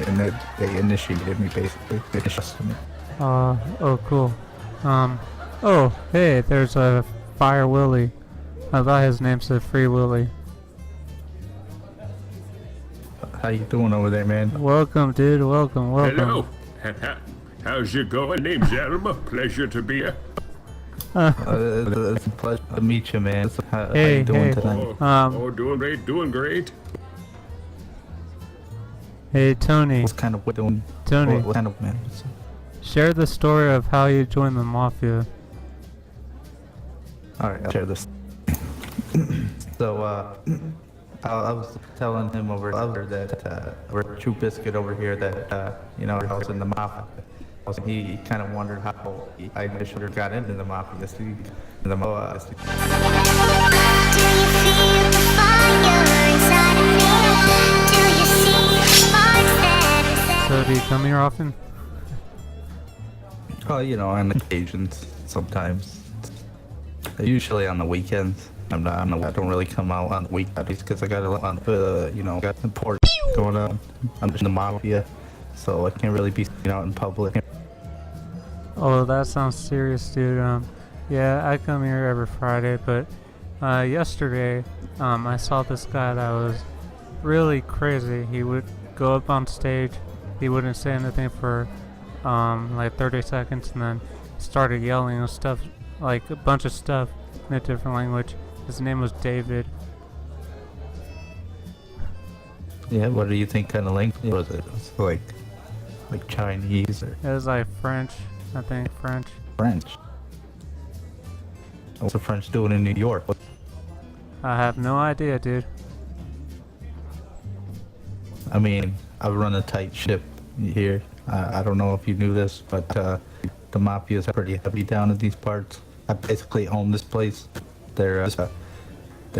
and they initiated me basically. They trusted me. Oh, cool. Oh, hey, there's a Fire Willie. I thought his name said Free Willie. How you doing over there, man? Welcome, dude. Welcome. Hello. How's it going? Name's Elma. Pleasure to be here. It's a pleasure to meet you, man. How you doing tonight? Doing great. Hey, Tony. What's kind of doing? Tony. What kind of man? Share the story of how you joined the Mafia. Alright, I'll share this. So, I was telling him over that, over Truebiscuit over here that, I was in the Mafia. He kind of wondered how I initially got into the Mafia. So do you feel the fire inside of me? Do you see the sparks that are... So do you come here often? Oh, on occasions, sometimes. Usually on the weekends. I don't really come out on the weekdays because I got a lot on got important going on. I'm just in the Mafia, so I can't really be out in public. Oh, that sounds serious, dude. Yeah, I come here every Friday, but yesterday, I saw this guy that was really crazy. He would go up on stage, he wouldn't say anything for like 30 seconds, and then started yelling and stuff, like a bunch of stuff in a different language. His name was David. Yeah, what do you think kind of language was it? Was it like Chinese or? It was like French, I think French. French. What's the French doing in New York? I have no idea, dude. I mean, I run a tight ship here. I don't know if you knew this, but the Mafia is pretty heavy down in these parts. I basically own this place. They're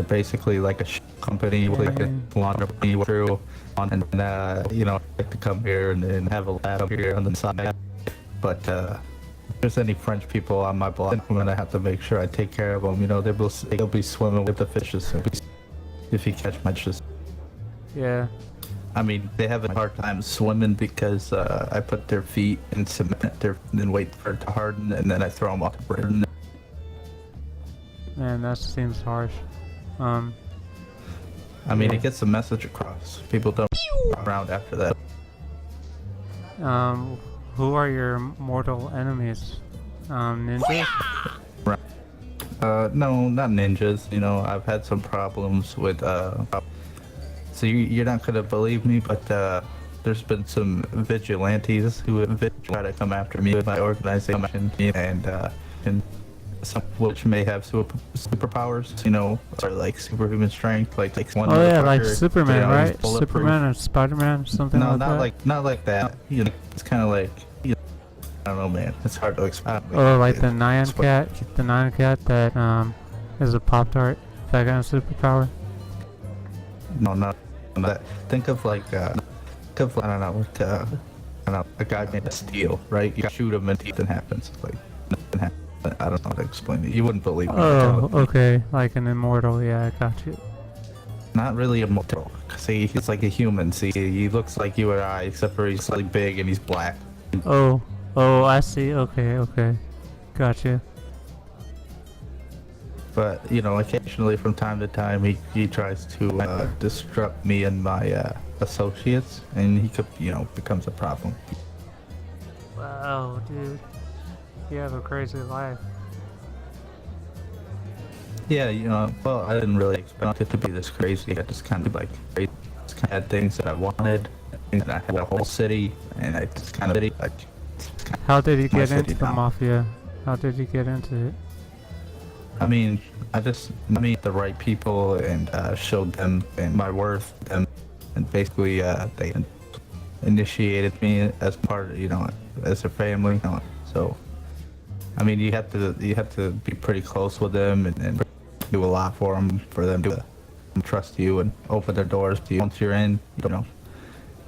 basically like a company, like a laundry crew, and like to come here and have a lab here on the side. But if there's any French people on my block, I'm gonna have to make sure I take care of them. They'll be swimming with the fishes if you catch my fish. Yeah. I mean, they have a hard time swimming because I put their feet in cement and wait for it to harden, and then I throw them off the bridge. Man, that seems harsh. I mean, it gets the message across. People don't around after that. Who are your mortal enemies? Ninjas? No, not ninjas. I've had some problems with, so you're not gonna believe me, but, there's been some vigilantes who have tried to come after me with my organization, and some which may have superpowers, or like superhuman strength, like one. Oh yeah, like Superman, right? Superman or Spider-Man, or something like that. Not like that. It's kind of like, I don't know, man. It's hard to explain. Oh, like the Nyan Cat that is a Pop-Tart. That kind of superpower. No, not that. Think of like, I don't know, a guy made of steel, right? You shoot him and nothing happens. Like nothing happens. I don't know how to explain it. You wouldn't believe me. Oh, okay. Like an immortal. Yeah, I got you. Not really immortal. See, he's like a human. See, he looks like you and I, except for he's slightly big and he's black. Oh, I see. Okay. Gotcha. But, occasionally from time to time, he tries to disrupt me and my associates, and he could, becomes a problem. Wow, dude. You have a crazy life. Yeah, well, I didn't really expect it to be this crazy. I just kind of had things that I wanted, and I had a whole city, and I just kind of How did you get into the Mafia? How did you get into it? I mean, I met the right people and showed them and my worth, and basically they initiated me as part of, as a family. So, I mean, you have to be pretty close with them and do a lot for them to trust you and open their doors to you. Once you're in,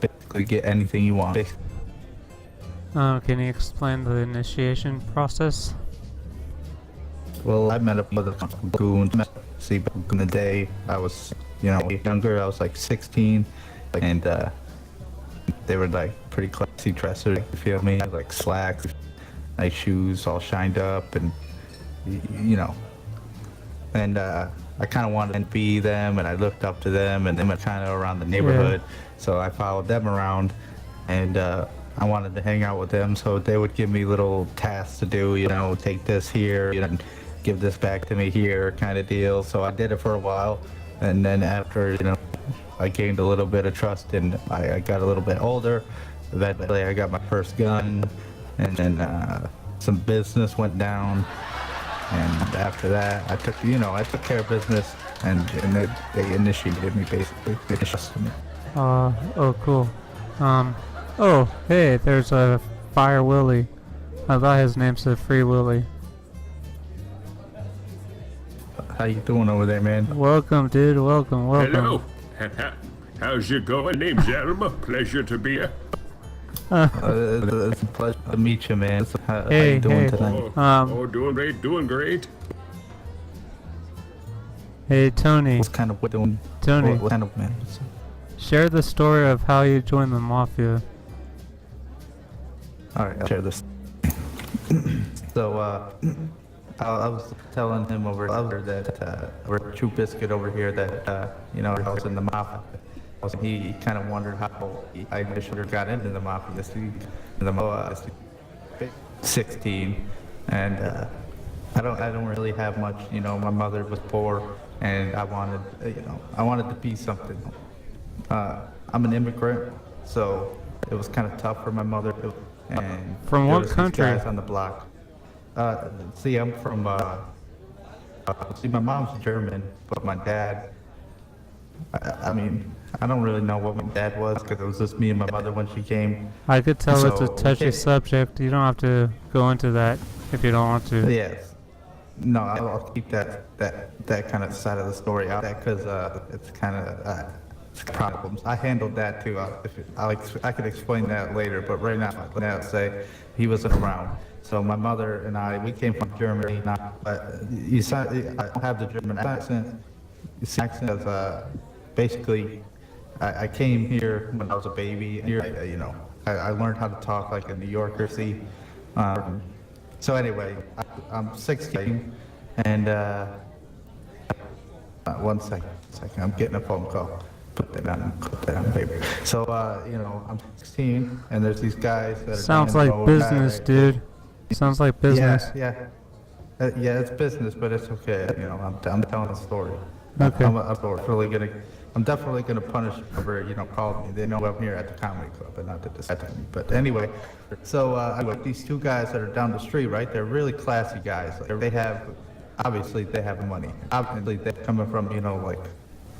basically get anything you want. Can you explain the initiation process? Well, I met up with a goon. See, back in the day, I was, younger. I was like 16, and they were like pretty classy dressers. You feel me? Like slacks, nice shoes, all shined up, and you know. And I kind of wanted to be them, and I looked up to them, and they were kind of around the neighborhood. So I followed them around, and I wanted to hang out with them. So they would give me little tasks to do, you know, take this here, you know, give this back to me here, kind of deal. So I did it for a while, and then after, you know, I gained a little bit of trust, and I got a little bit older. Eventually, I got my first gun, and then some business went down. And after that, I took care of business, and they initiated me, basically. They trusted me. Oh, cool. Oh, hey, there's a Fire Willie. I thought his name said Free Willie. How you doing over there, man? Welcome, dude. Welcome. Hello. How's it going? Name's Elma. Pleasure to be here. It's a pleasure to meet you, man. How you doing tonight? Doing great. Hey, Tony. What's kind of doing? Tony. What kind of man? Share the story of how you joined the Mafia. All right, I'll share this. So, I was telling him over that we're Truebiscuit over here that you know, I was in the Mafia. He kind of wondered how I initially got into the Mafia. The 16, and I don't really have much. You know, my mother was poor, and I wanted to be something. I'm an immigrant, so it was kind of tough for my mother. And from what country? Guys on the block. See, I'm from. See, my mom's German, but my dad. I mean, I don't really know what my dad was because it was just me and my mother when she came. I could tell it's a touchy subject. You don't have to go into that if you don't want to. Yes. No, I'll keep that kind of side of the story out there because it's kind of problems. I handled that too. I could explain that later, but right now, I'll say he wasn't around. So my mother and we came from Germany. I don't have the German accent. The accent is basically, I came here when I was a baby. Here, you know, I learned how to talk like a New Yorker. See. So anyway, I'm 16, and one second, I'm getting a phone call. Put that on paper. So you know, I'm 16, and there's these guys that are sounds like business, dude. Sounds like business. Yeah, it's business, but it's okay. You know, I'm telling a story. Okay. I'm definitely gonna punish whoever, you know, called me. They know I'm here at the comedy club and not at this time. But anyway, so these two guys that are down the street, right? They're really classy guys. Like, obviously they have money. Obviously they're coming from, you know, like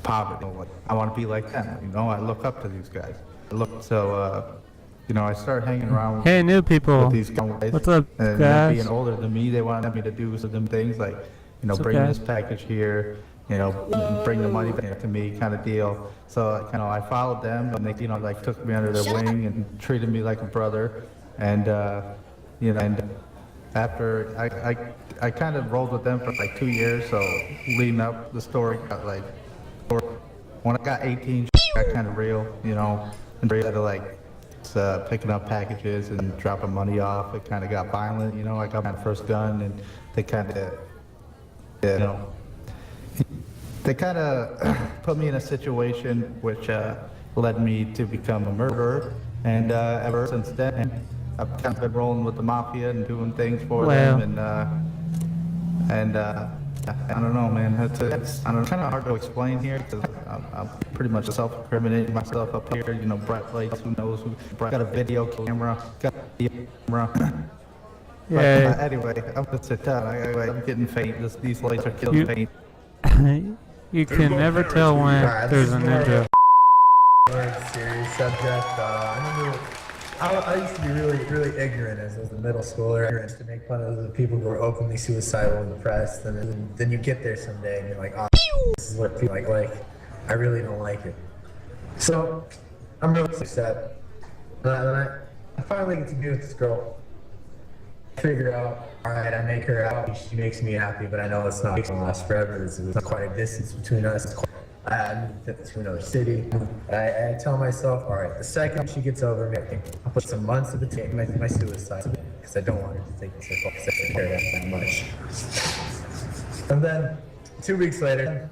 poverty. Like, I want to be like them. You know, I look up to these guys. You know, I started hanging around. Hey, new people. With these guys. What's up, and guys? Being older than me, they wanted me to do some things like, you know, bring this package here. You know, bring the money back to me, kind of deal. So, you know, I followed them, and they, you know, like took me under their wing and treated me like a brother. And, you know, and after I kind of rolled with them for like 2 years. So, leading up the story, got like, when I got 18, got kind of real, you know, and instead of like picking up packages and dropping money off, it kind of got violent. You know, I got my first gun, and they kind of, you know. They kind of put me in a situation which led me to become a murderer, and ever since then, I've kind of been rolling with the Mafia and doing things for them, and I don't know, man. It's kind of hard to explain here because I'm pretty much self-incriminating myself up here. You know, bright lights. Who knows? Got a video camera. Yeah. But, anyway, I'm gonna sit down. I'm getting faint. These lights are killing me. You can never tell when there's a ninja. Serious subject. I used to be really ignorant as a middle schooler. Ignorant to make fun of the people who are openly suicidal and depressed, and then you get there someday and you're like, oh, this is what people like. I really don't like it. So I'm really upset. I finally get to be with this girl. Figure out, all right, I make her happy, she makes me happy, but I know it's not going to last forever. There's quite a distance between us. I moved to another city. I tell myself, all right, the second she gets over me, I think I'll put some months of it to my suicide because I don't want her to think it's her fault because I care that much. And then 2 weeks later,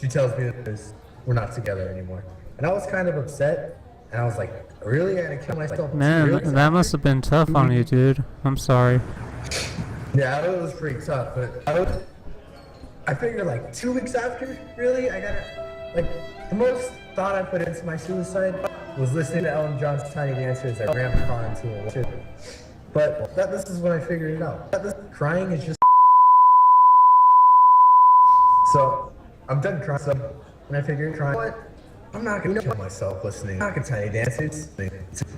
she tells me that we're not together anymore. And I was kind of upset. And I was like, really? I gotta kill myself? Man, that must have been tough on you, dude. I'm sorry. Yeah, it was pretty tough, but I figured like 2 weeks after, really, I gotta, like, the most thought I put into my suicide was listening to Ellen John's Tiny Dancer as I rammed the car into it. But this is when I figured it out. Crying is just. So, I'm done crying. So, when I figured crying, what? I'm not gonna kill myself listening. I'm not gonna Tiny Dancers.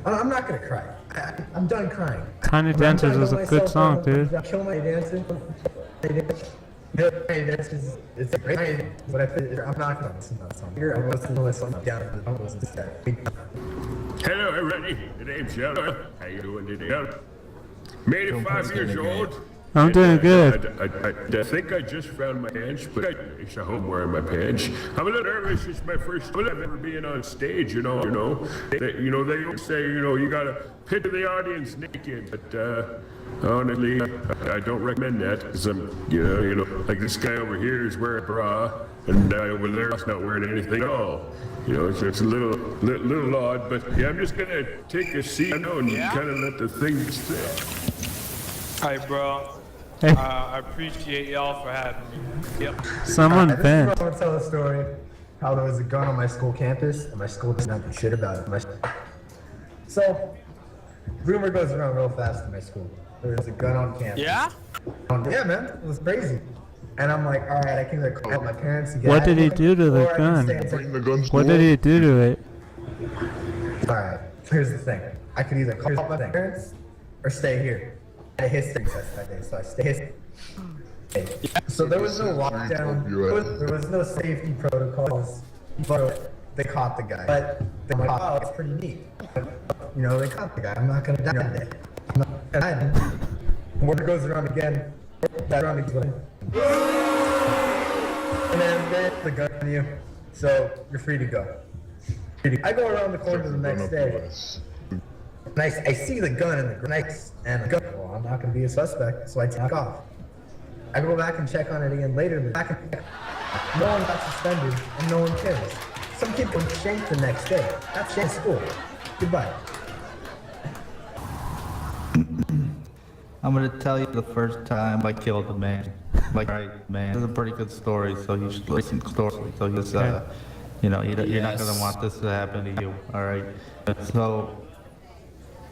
I'm not gonna cry. I'm done crying. Tiny Dancers was a good song, dude. Kill my dancer. Tiny Dancers. It's a great. But I'm not gonna listen to that song. I'm listening to this song down. Hello, everybody. The name's Sheldon. How you doing today? Made it 5 years old. I'm doing good. I think I just found my pants, but it's a home wearing my pants. I'm a little nervous. It's my first time ever being on stage. They always say, you gotta picture the audience naked, but honestly, I don't recommend that because I'm, like this guy over here is wearing a bra, and over there is not wearing anything at all. So it's a little odd, but yeah, I'm just gonna take a seat and kind of let the things sit. Hi, bro. Hey. I appreciate y'all for having me. Yep. Someone This is vent. where I want to tell a story how there was a gun on my school campus and my school did not do shit about it. So, rumor goes around real fast in my school. There was a gun on campus. Yeah? Yeah, man, it was crazy. And I'm like, all right, I can either call my parents to get What out of did he here, do to the or I can gun? stay and take- What did he do to it? All right, here's the thing. I could either call my parents or stay here. I had a history test that day, so I stayed. So there was no lockdown. There was no safety protocols, but they caught the guy. But they're like, wow, it's pretty neat. They caught the guy. I'm not gonna die that day. I'm not gonna die. Word goes around again. That round again. And then they have the gun on you, so you're free to go. I go around the corner the next day. And I see the gun in the grenades, and I go, well, I'm not going to be a suspect, so I take off. I go back and check on it again later, no one got suspended, and no one cares. Some kid got shanked the next day. That's shanked school. Goodbye. I'm gonna tell you the first time I killed a man. Like, right, man, it's a pretty good story, so you should listen to the story. So he's, you're not gonna want this to happen to you, all right? So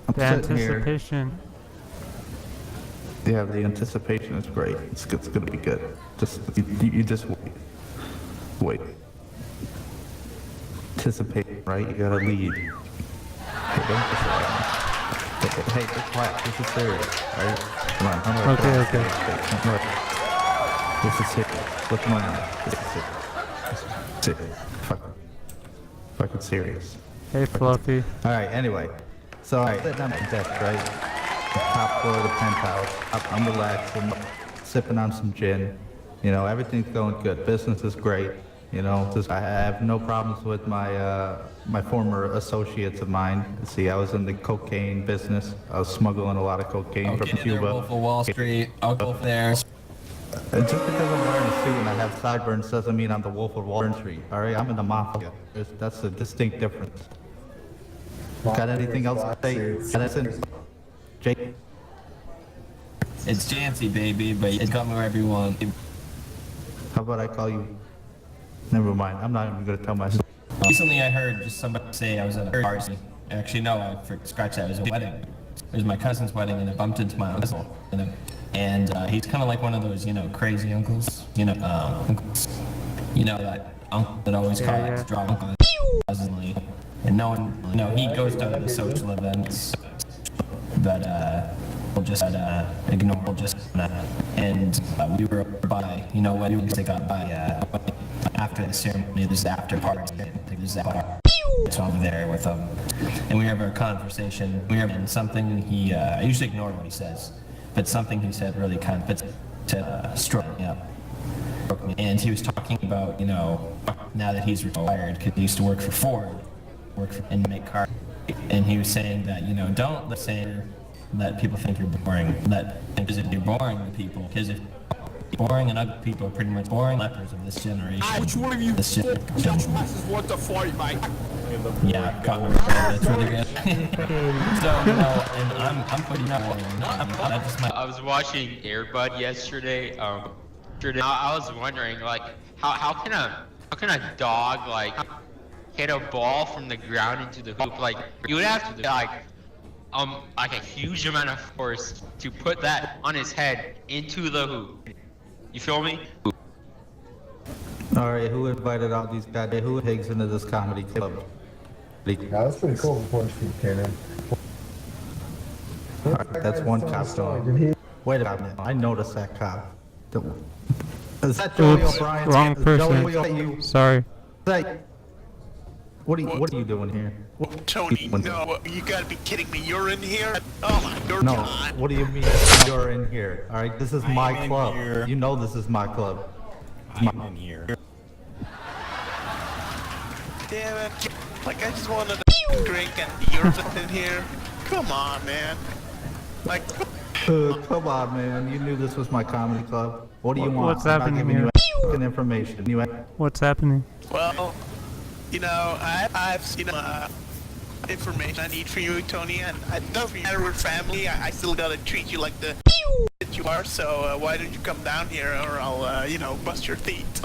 I'm The sitting here. anticipation. Yeah, the anticipation is great. It's gonna be good. Just you just wait. Anticipate, right? You gotta lead. Hey, don't just, hey, be quiet. This is serious, right? Come on, I'm Okay. Look. This is serious. Look in my eye. This is serious. Serious. Fucking serious. Hey, Fluffy. All right. Anyway, so I'm sitting on my desk, right? The top floor of the penthouse. I'm relaxing, sipping on some gin. Everything's going good. Business is great. I have no problems with my former associates of mine. See, I was in the cocaine business. I was smuggling a lot of cocaine from Cuba. Wolf of Wall Street. I'll go there. Just because I'm wearing a suit and I have sideburns doesn't mean I'm the Wolf of Wall Street. All right, I'm in the Mafia. That's a distinct difference. Got anything else to say? Jake? It's Jancy, baby, but it's got me wherever you want. How about I call you? Never mind. I'm not even gonna tell my. Recently, I heard just somebody say I was at a party. Actually, no, I scratched that. It was a wedding. It was my cousin's wedding, and I bumped into my uncle. And he's kind of like one of those, crazy uncles. Uncles. That uncle that always causes drama constantly. And no one, he goes to the social events, but we'll just ignore just and we were by, when they got by after the ceremony, there's the after party. There's that bar. So I'm there with him, and we have a conversation. And something I usually ignore what he says, but something he said really kind of fits to struck me up. And he was talking about, you know, now that he's retired, because he used to work for Ford, and make cars. And he was saying that, you know, don't let's say that people think you're boring. That because if you're boring to people, because if boring and ugly people are pretty much boring lepers of this generation. Which one of you judges want to fight, mate? Yeah, that's really good. So, you know, and I'm putting up that's just my... I was watching Airbud yesterday. I was wondering, like, how can a dog like hit a ball from the ground into the hoop? Like, you would have to like a huge amount of force to put that on his head into the hoop. You feel me? All right, who invited all these guys? Who pigs into this comedy club? That was pretty cool before Steve came in. All right, that's one cop dog. Wait a minute, I noticed that cop. Is that Joey Oops, O'Brien? wrong person. Joey, Sorry. What are you doing here? Tony, no, you gotta be kidding me. You're in here? Oh my god. No, what do you mean you're in here? All right, this is my club. You know this is my club. I'm in here. Damn it. Like, I just wanted a drink and you're just in here. Come on, man. Like, Come on, man. You knew this was my comedy club. What do you want? What's happening I'm not here? giving you information. What's happening? well, you know, I've seen information I need from you, Tony, and it doesn't matter we're family. I still gotta treat you like the that you are. So why don't you come down here, or I'll, you know, bust your teeth.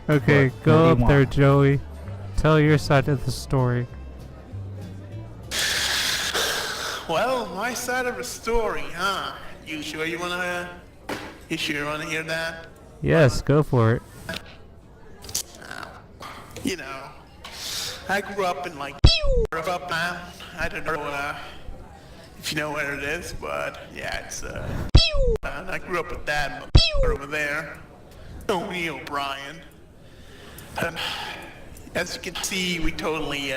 Okay, What go do you up there, want? Joey. Tell your side of the story. Well, my side of the story, huh? You sure you wanna hear that? Yes, go for it. You know, I grew up in like up now. I don't know if you know where it is, but yeah, it's I grew up with that over there, Tony O'Brien. As you can see, we totally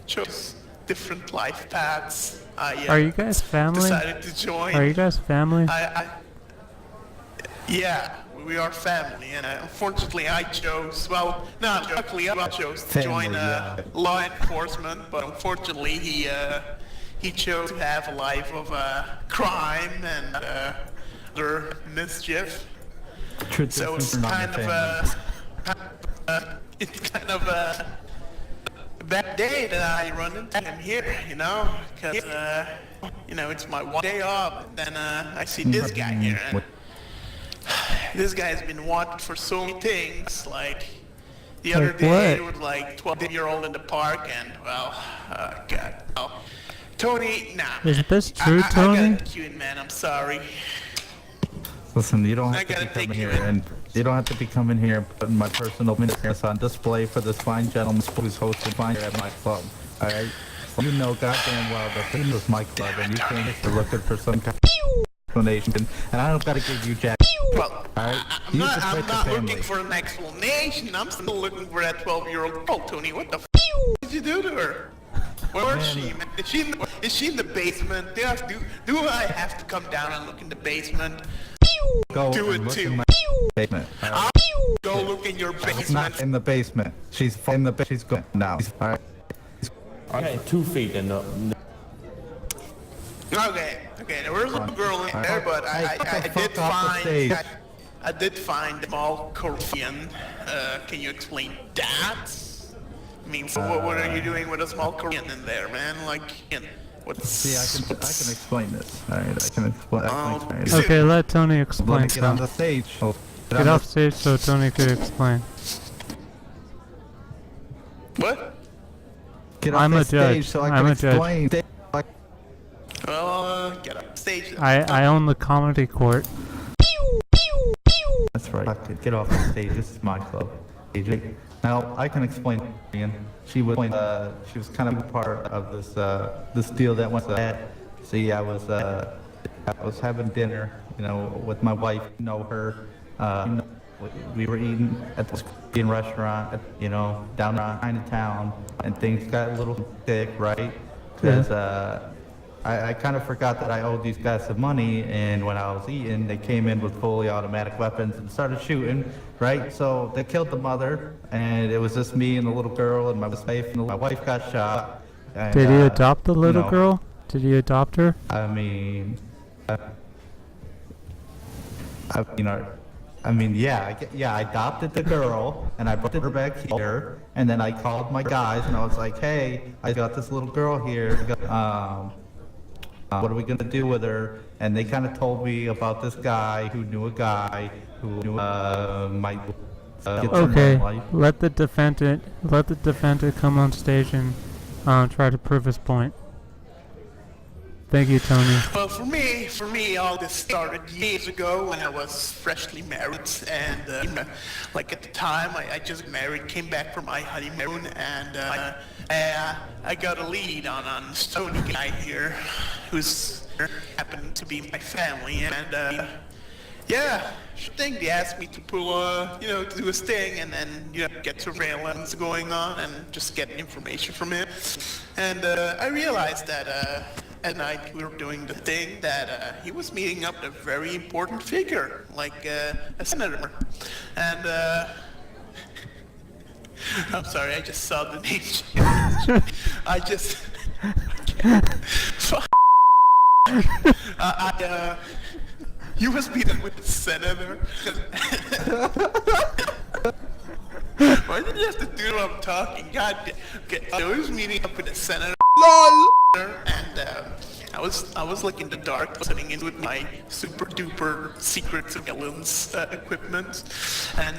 chose different life paths. Are you guys family? Decided to join. Are you guys family? Yeah, we are family, and unfortunately I chose, well, no, luckily I chose to join law enforcement, but unfortunately he chose to have a life of crime and other mischief. So it's kind of a bad day that I run into him here, you know, because you know, it's my one day off, and then I see this guy here. And this guy's been wanted for so many things, like the other day with like 12-year-old in the park, and well, God, well, Tony, nah. Is this true, Tony? I gotta cue in, man. I'm sorry. Listen, you don't have to gotta be coming take here, you in. and you don't have to be coming here and putting my personal business on display for this fine gentleman who's hosting fine here at my club. All right, you know goddamn well that this is my club, and you came here looking for some kind of explanation, and I don't gotta give you jack. Well, All right, I'm not looking for an explanation. I'm still looking for that 12-year-old girl, Tony. What the f did you do to her? Where is she, man? Is she in the basement? Do I have to come down and look in the basement? Go Do and it look too. in my basement. All right? I'll go look in your She's not basement. in the basement. She's in the basement. She's going now. All right. Okay, 2 feet and Okay, there was a girl in there, but I did find a small Korean. Can you explain that? I mean, so what are you doing with a small Korean in there, man? Like, what's... See, I can explain this. All right, I can explain it. Okay, let Tony Let explain me get on some. the stage. Get off stage so Tony could explain. What? Get off I'm the a judge. stage so I I'm can a judge. explain. Well, get up stage. I own the comedy court. That's right. Get off the stage. This is my club. AJ. Now I can explain. She was kind of a part of this deal that went bad. See, I was having dinner, you know, with my wife. You know her. We were eating at this Korean restaurant, you know, down in Chinatown, and things got a little thick, right? Because I kind of forgot that I owed these guys some money, and when I was eating, they came in with fully automatic weapons and started shooting, right? So they killed the mother, and it was just me and the little girl and my wife, and my wife got shot. And, Did you adopt the little know, girl? Did you adopt her? I mean, yeah, I adopted the girl, and I brought her back here, and then I called my guys, and I was like, hey, I got this little girl here, what are we gonna do with her? And they kind of told me about this guy who knew a guy who might get some Okay, life. let the defendant come on stage and try to prove his point. Thank you, Tony. Well, for me, all this started years ago when I was freshly married, and like at the time, I just married, came back from my honeymoon, and I got a lead on this Tony guy here, who's happened to be my family, and yeah, sure thing. They asked me to pull to do a sting, and then get surveillance going on, and just get information from him, and I realized that. At night we were doing the thing that he was meeting up a very important figure, like a senator. And I'm sorry, I just saw the name. I just he was meeting with the senator. Why did you have to do what I'm talking? God damn. Okay, so he was meeting up with the senator. LOL! And I was like in the dark, sitting in with my super duper secret surveillance equipment, and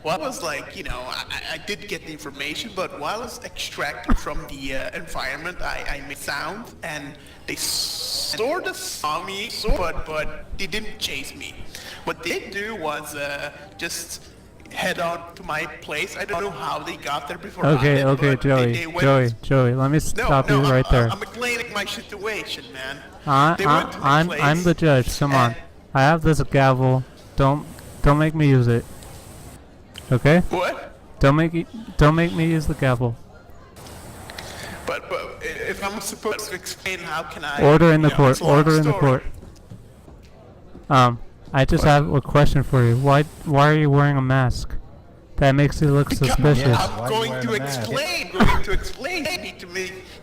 while I was like, I did get the information, but while I was extracting from the environment, I made sound, and they sort of saw me, but they didn't chase me. What they did do was just head on to my place. I don't know how they got there before I did, Okay, but Joey, they went. Joey, let me stop you right there. I'm explaining my situation, man. I'm the judge. Come on, I have this gavel. Don't make me use it. Okay? What? Don't make me use the gavel. But if I'm supposed to explain, how can I? Order in the court. Order in the court. I just have a question for you. Why are you wearing a mask? That makes you look suspicious. I'm going to explain.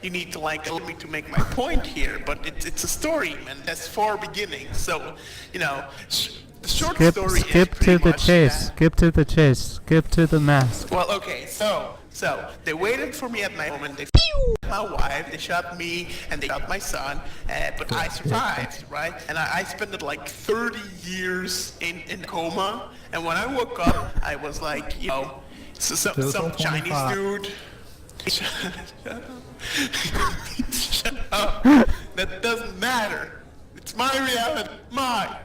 You need to like help me to make my point here. But it's a story, man. That's far beginning. So, the short story skip is to the much chase. that- Skip to the chase. Skip to the mask. Well, okay, so they waited for me at my home, and they my wife, they shot me, and they shot my son, but I survived, right? And I spent like 30 years in coma, and when I woke up, I was like, some Chinese dude. Shut up. That doesn't matter. It's my reality. Mine.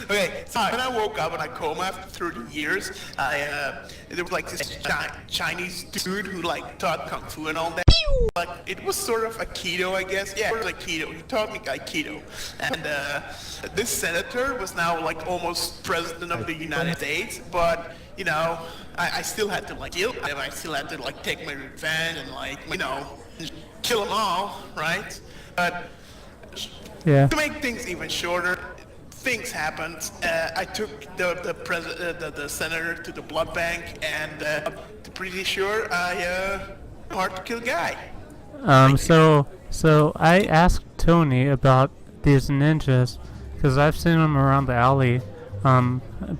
Okay, so when I woke up in a coma after 30 years, there was like this Chinese dude who like taught Kung Fu and all that. Like, it was sort of Aikido, I guess. Yeah, it was Aikido. He taught me Aikido. And this senator was now like almost president of the United States, but I still had to like kill him. I still had to like take my revenge and like kill them all, right? But Yeah. to make things even shorter, things happened. I took the senator to the blood bank, and I'm pretty sure I'm a hard to kill guy. So I asked Tony about these ninjas, because I've seen them around the alley,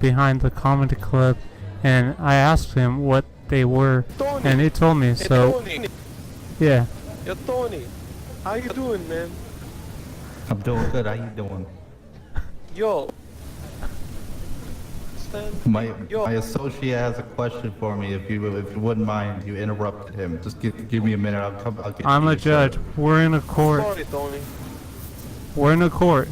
behind the comedy club, and I asked him what they were, Tony. and he told me. So Tony. yeah. Yo, Tony, how you doing, man? I'm doing good. How you doing? Yo. My associate has a question for me. If you wouldn't mind, you interrupted him. Just give me a minute. I'll get. I'm to a you, judge. sir. We're in a court. Sorry, Tony. We're in a court.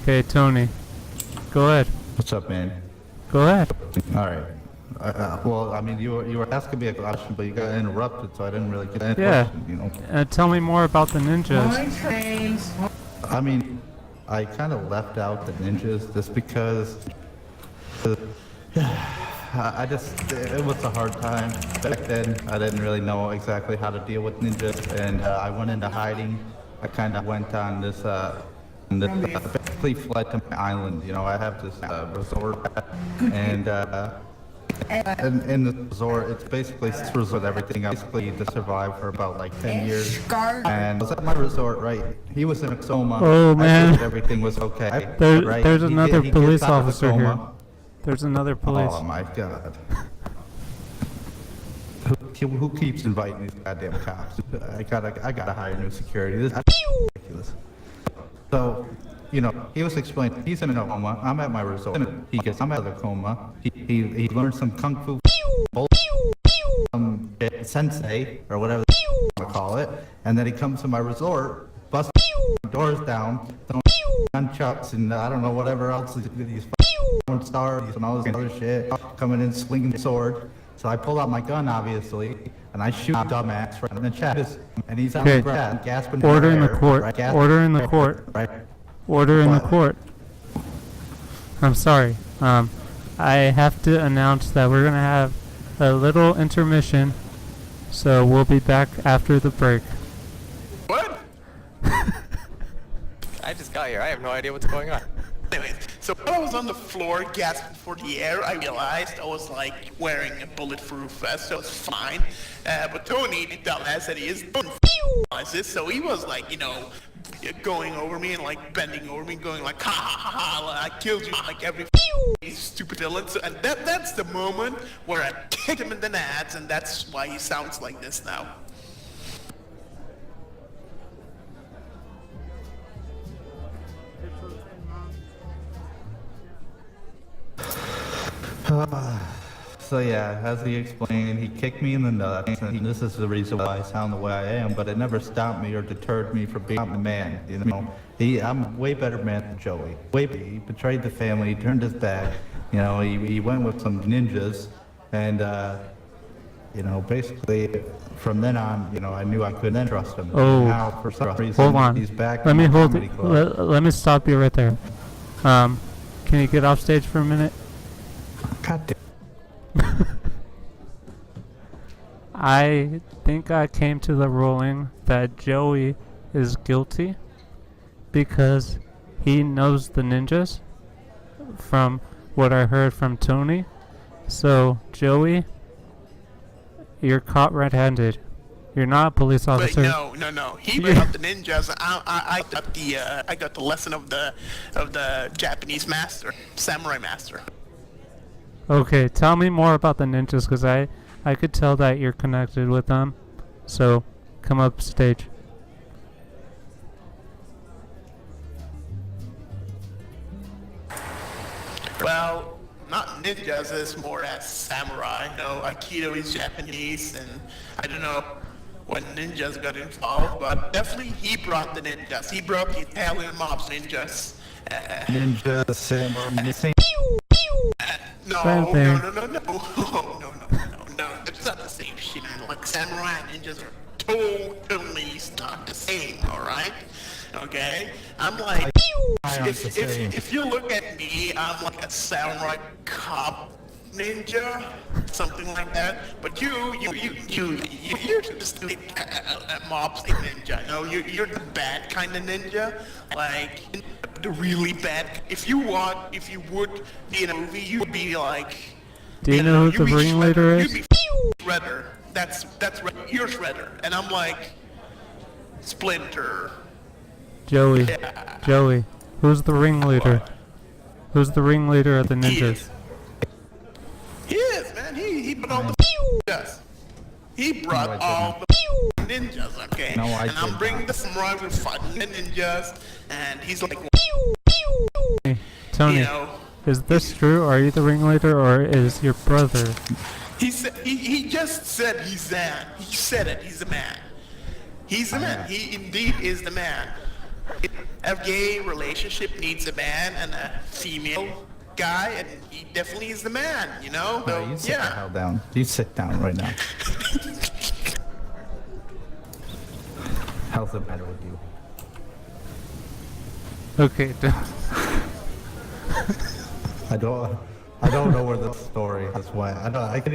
Okay, Tony. Go ahead. What's up, man? Go ahead. All right. Well, I mean, you were asking me a question, but you got interrupted, so I didn't really get any Yeah. question. Tell me more about the ninjas. I mean, I kind of left out the ninjas just because I just, it was a hard time. Back then, I didn't really know exactly how to deal with ninjas, and I went into hiding. I kind of went on this, basically fled to my island. You know, I have this resort, and in the resort, it's basically this resort, everything. I basically to survive for about like 10 years. And I was at my resort, right? He was in a coma. Oh, man. I figured everything was okay. Right? There's He another gets police out of the officer here. coma. There's another police. Oh my god. Who keeps inviting these goddamn cops? I gotta hire new security. This is ridiculous. So, you know, he was explaining, he's in a coma, I'm at my resort. I'm out of the coma. He learned some kung fu, sensei, or whatever you want to call it. And then he comes to my resort, busts doors down, throwing nunchucks and I don't know, whatever else, these stars and all this other shit, coming in swinging the sword. So I pull out my gun, obviously, and I shoot dumbass right in the chest. And he's on the ground, gasping. Order in the court. Right? Order in the court. Right. Order in the court. I'm sorry. I have to announce that we're gonna have a little intermission, so we'll be back after the break. What? I just got here. I have no idea what's going on. Anyways, so when I was on the floor gasping for the air, I realized I was like wearing a bulletproof vest, so it's fine. But Tony, the dumbass that he is, don't realize this, so he was like, you know, going over me and like bending over me, going like, ha ha ha ha, I killed you like every stupid villain. So, and that's the moment where I kicked him in the nuts, and that's why he sounds like this now. So yeah, as he explained, he kicked me in the nuts, and this is the reason why I sound the way I am, but it never stopped me or deterred me from being a man, you know. I'm a way better man than Joey. He betrayed the family, he turned his back, you know, he went with some ninjas, and, you know, basically, from then on, you know, I knew I couldn't trust him. Oh, now, for some reason, hold on. he's back Let in me the hold comedy it. club. Let me stop you right there. Can you get off stage for a minute? God damn. I think I came to the ruling that Joey is guilty because he knows the ninjas from what I heard from Tony. So, Joey, you're caught red-handed. You're not a police officer. But no. He brought the ninjas. I got the lesson of the Japanese master, samurai master. Okay, tell me more about the ninjas, because I could tell that you're connected with them. So, come up stage. Well, not ninjas, it's more as samurai. You know, Aikido is Japanese, and I don't know when ninjas got involved, but definitely he brought the ninjas. He brought the Italian mob's ninjas. Ninja, samurai, No, thing. no, it's not the same shit. Like samurai and ninjas are totally not the same, alright? Okay? I'm like, if you look at me, I'm like a samurai cop ninja, something like that. But you're just a mob ninja. No, you're the bad kind of ninja, like the really bad. If you would be in a movie, you'd be like. Do you know who the ringleader is? You'd be Shredder. That's right. You're Shredder, and I'm like Splinter. Joey. Yeah. Joey. Who's the ringleader? Who's the ringleader of the ninjas? He is, man. He brought the ninjas. He brought all the ninjas, okay? No, I and I'm didn't. bringing the samurai with fighting the ninjas, and he's like, Hey, Tony, you know, is this true? Are you the ringleader, or is your brother? he just said he's man. He said it. He's a man. He's the man. He indeed is the man. A gay relationship needs a man and a female guy, and he definitely is the man, you know? So, you sit the hell down. You sit down right now. How's the matter with you? Okay, I don't I don't know where the story is went. I can't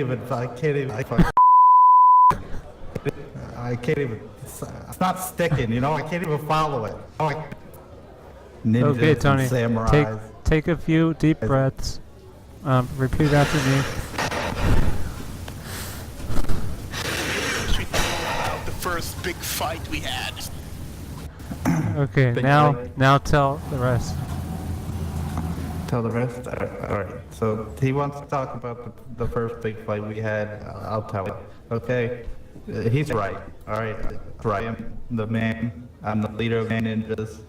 even, it's not sticking, you know? I can't even follow it. Ninjas Okay, Tony. and samurais. Take a few deep breaths. Repeat after me. The first big fight we had. Okay, Big now fight. now tell the rest. Tell the rest? Alright, so he wants to talk about the first big fight we had. I'll tell him. Okay? He's right. Alright? Right. I'm the man. I'm the leader of ninjas.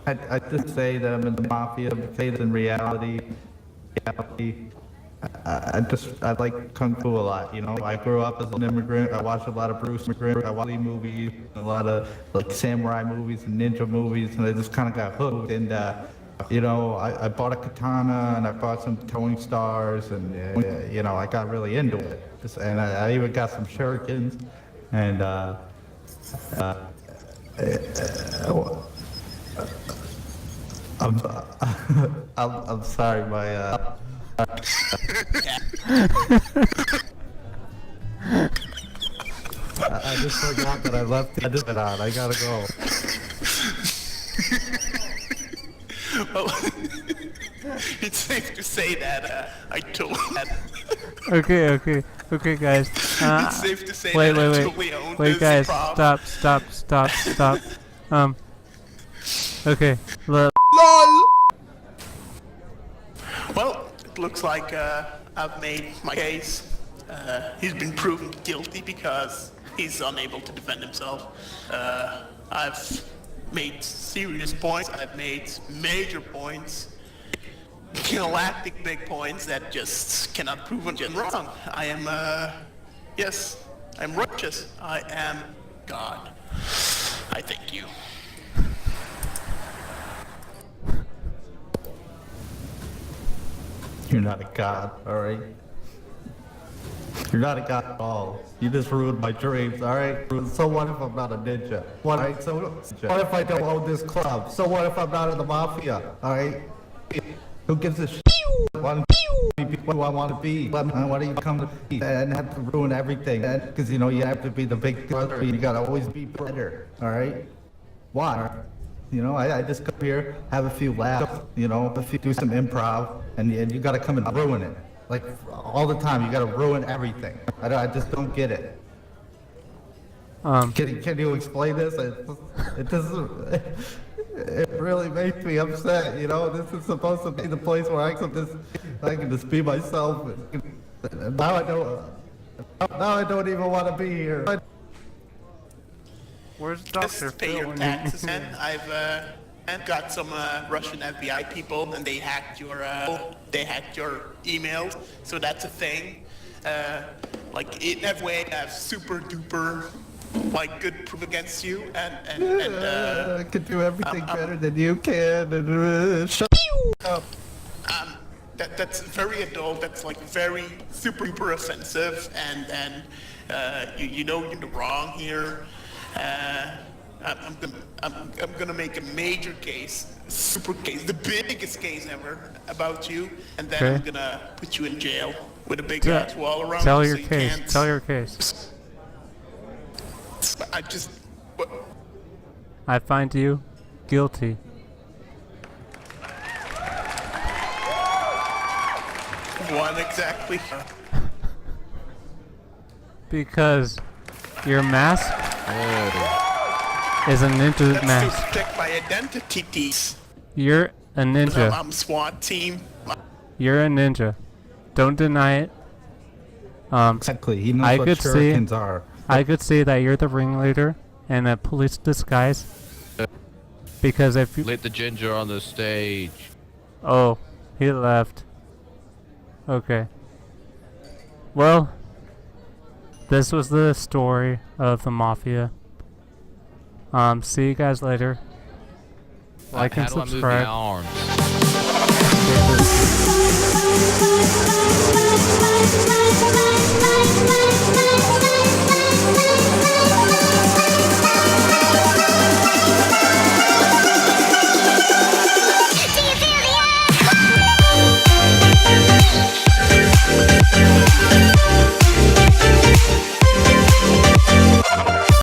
I just say that I'm in the Mafia because in reality, I like Kung Fu a lot, you know? I grew up as an immigrant. I watched a lot of Bruce McGregor, I watched movies, a lot of like samurai movies and ninja movies, and I just kind of got hooked. And, you know, I bought a katana and I bought some towing stars, and, you know, I got really into it. And I even got some shurikens, and, I'm sorry, my, I just forgot that I left the edit on. I gotta go. Well, it's safe to say that I told that. Okay, guys. It's safe to say wait, that I wait, totally owned wait, this guys. improv. Stop. Okay. Well, it looks like I've made my case. He's been proven guilty because he's unable to defend himself. I've made serious points. I've made major points. Galactic big points that just cannot prove him wrong. I am, yes, I'm righteous. I am God. I thank you. You're not a god, alright? You're not a god at all. You just ruined my dreams, alright? So what if I'm not a ninja? Alright, so what if I don't own this club? So what if I'm not in the Mafia, alright? Who gives a shit? What do I want to be? What do you come to be? And have to ruin everything. Because, you know, you have to be the big brother. You gotta always be better, alright? Why? You know, I just come here, have a few laughs, you know, do some improv, and you gotta come and ruin it. Like, all the time, you gotta ruin everything. I just don't get it. Can you explain this? It really makes me upset, you know? This is supposed to be the place where I can just be myself. Now I don't even want to be here. Where's Dr. Just pay your taxes, man. I've got some Russian FBI people, and they hacked your emails, so that's a thing. Like in that way, I have super duper, like good proof against you, and I could do everything better than you can. And shut up. That's very adult. That's like very super duper offensive, and you know you're wrong here. I'm gonna make a major case, super case, the biggest case ever about you, and then I'm gonna put you in jail with a big ass wall around Tell you. your So you case. can't- Tell your case. I just. What? I find you guilty. What exactly? Because your mask is a ninja That's mask. to protect my identities. You're a ninja. I'm SWAT team. You're a ninja. Don't deny it. Exactly. He knows what shurikens are. I could see that you're the ringleader in a police disguise. Because if you... Let the ginger on the stage. Oh, he left. Okay. Well, this was the story of the Mafia. See you guys later. Like and subscribe. How do I move my arms?